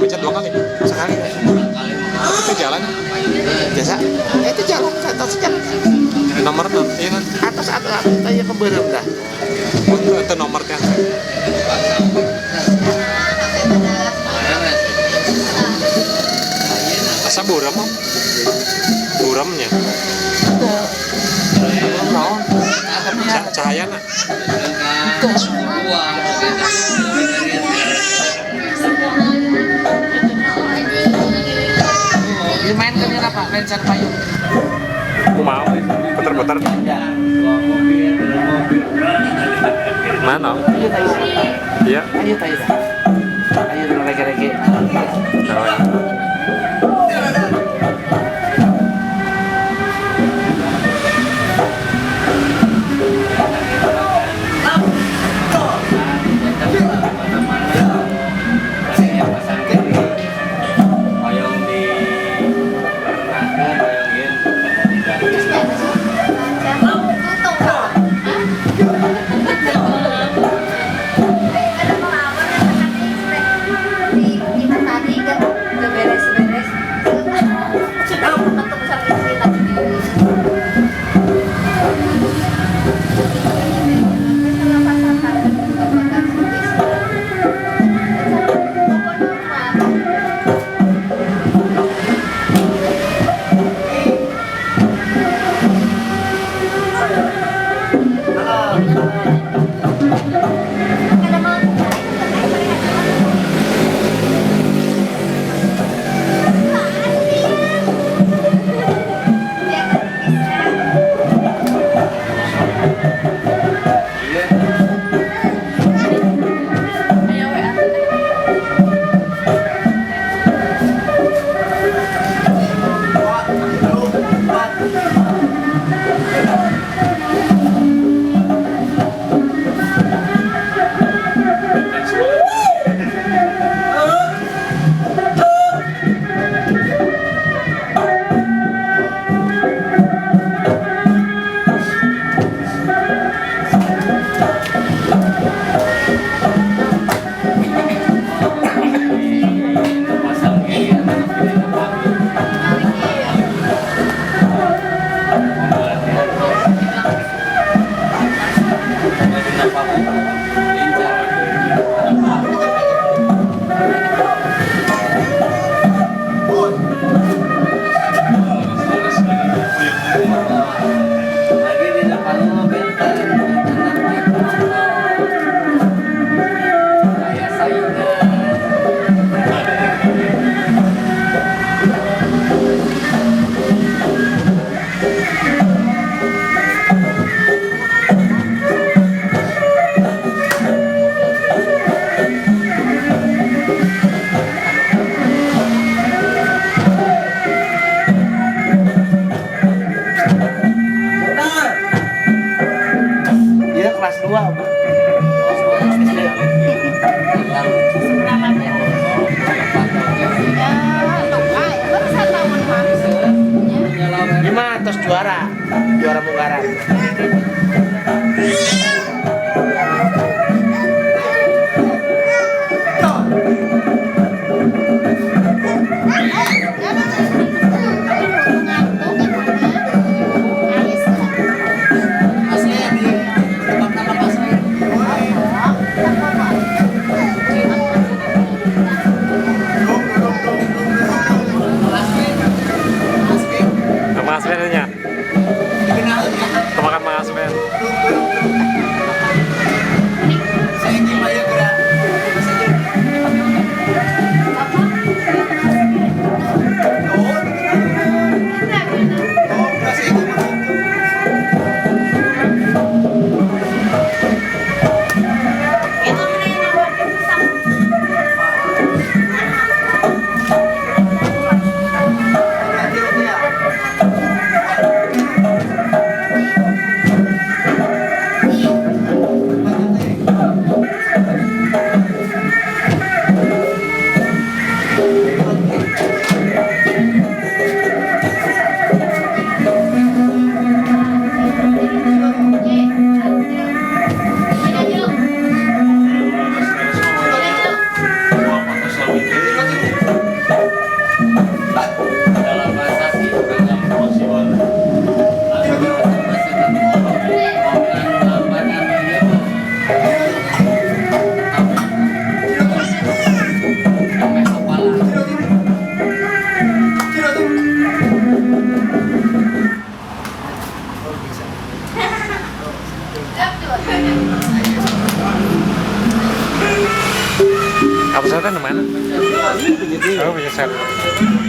mencet 2 kali. Sekali. Itu jalan. Jasa. Itu jalan atas jalan. Nomor tuh, iya kan? Atas tanya ke berem dah. Itu nomornya. Asa buram om? Buramnya. Cahaya nak. Dimainkan ya Pak, lencan payung. Aku mau puter-puter. Ya. Mana? Ayo tayo. Iya. Ayo tayo dah. Ayo dulu rege-rege. Oh, ya. Dia kelas 2. Gimana terus juara Munggaran. Mas Ben-nya. Kemakan Mas Ben. kan mana? Oh, punya set.